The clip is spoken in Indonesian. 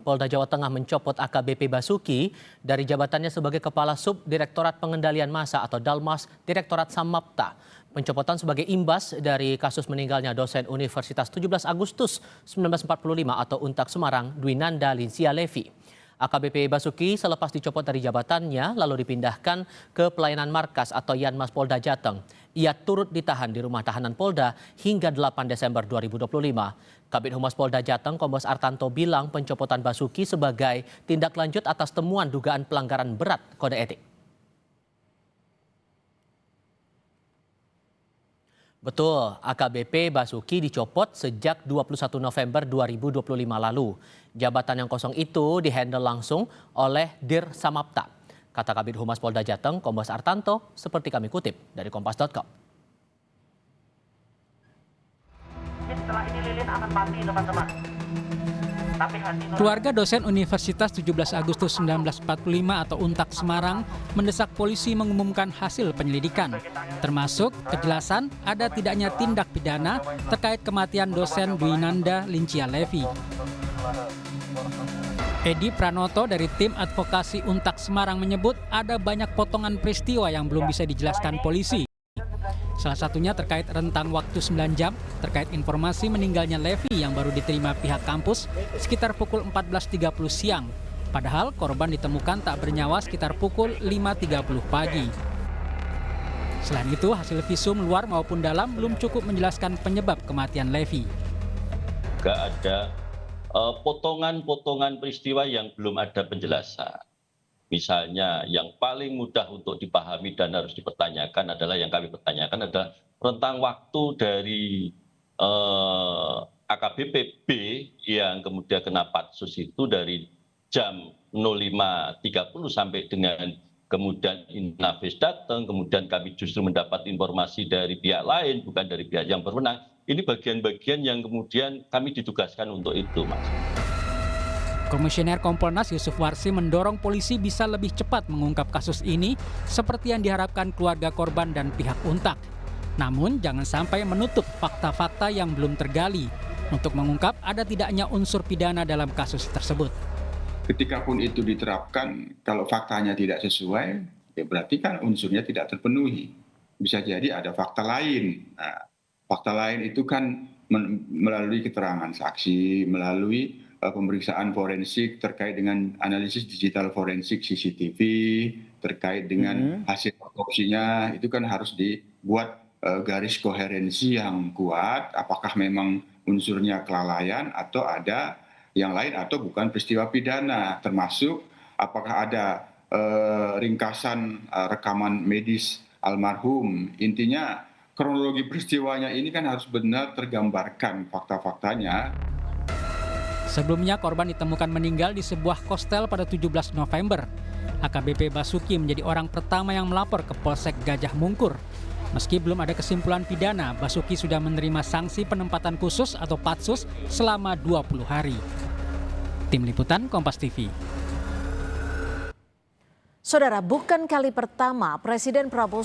Polda Jawa Tengah mencopot AKBP Basuki dari jabatannya sebagai Kepala Sub Direktorat Pengendalian Massa atau Dalmas Direktorat Samapta. Pencopotan sebagai imbas dari kasus meninggalnya dosen Universitas 17 Agustus 1945 atau Untak Semarang, Dwinanda Lincia Levi. AKBP Basuki selepas dicopot dari jabatannya lalu dipindahkan ke pelayanan markas atau Yanmas Polda Jateng. Ia turut ditahan di rumah tahanan Polda hingga 8 Desember 2025. Kabid Humas Polda Jateng Kombes Artanto bilang pencopotan Basuki sebagai tindak lanjut atas temuan dugaan pelanggaran berat kode etik. Betul, AKBP Basuki dicopot sejak 21 November 2025 lalu. Jabatan yang kosong itu dihandle langsung oleh Dir Samapta. Kata Kabid Humas Polda Jateng, Kombes Artanto, seperti kami kutip dari kompas.com. Setelah ini lilin akan mati teman-teman. Keluarga dosen Universitas 17 Agustus 1945 atau Untak Semarang mendesak polisi mengumumkan hasil penyelidikan, termasuk kejelasan ada tidaknya tindak pidana terkait kematian dosen Dwinanda Lincia Levi. Edi Pranoto dari tim advokasi Untak Semarang menyebut ada banyak potongan peristiwa yang belum bisa dijelaskan polisi. Salah satunya terkait rentang waktu 9 jam terkait informasi meninggalnya Levi yang baru diterima pihak kampus sekitar pukul 14.30 siang. Padahal korban ditemukan tak bernyawa sekitar pukul 5.30 pagi. Selain itu, hasil visum luar maupun dalam belum cukup menjelaskan penyebab kematian Levi. Gak ada potongan-potongan peristiwa yang belum ada penjelasan. Misalnya yang paling mudah untuk dipahami dan harus dipertanyakan adalah yang kami pertanyakan adalah rentang waktu dari AKBP B yang kemudian kena patsus itu dari jam 05.30 sampai dengan kemudian Inafis datang, kemudian kami justru mendapat informasi dari pihak lain, bukan dari pihak yang berwenang. Ini bagian-bagian yang kemudian kami ditugaskan untuk itu, Mas. Komisioner Kompolnas Yusuf Warsi mendorong polisi bisa lebih cepat mengungkap kasus ini seperti yang diharapkan keluarga korban dan pihak Untak. Namun jangan sampai menutup fakta-fakta yang belum tergali untuk mengungkap ada tidaknya unsur pidana dalam kasus tersebut. Ketikapun itu diterapkan, kalau faktanya tidak sesuai, ya berarti kan unsurnya tidak terpenuhi. Bisa jadi ada fakta lain. Nah, fakta lain itu kan melalui keterangan saksi, melalui pemeriksaan forensik terkait dengan analisis digital forensik CCTV, terkait dengan hasil otopsinya, itu kan harus dibuat garis koherensi yang kuat, apakah memang unsurnya kelalaian atau ada yang lain atau bukan peristiwa pidana, termasuk apakah ada ringkasan rekaman medis almarhum. Intinya kronologi peristiwanya ini kan harus benar tergambarkan fakta-faktanya. Sebelumnya korban ditemukan meninggal di sebuah kostel pada 17 November. AKBP Basuki menjadi orang pertama yang melapor ke Polsek Gajah Mungkur. Meski belum ada kesimpulan pidana, Basuki sudah menerima sanksi penempatan khusus atau patsus selama 20 hari. Tim Liputan Kompas TV. Saudara, bukan kali pertama Presiden Prabowo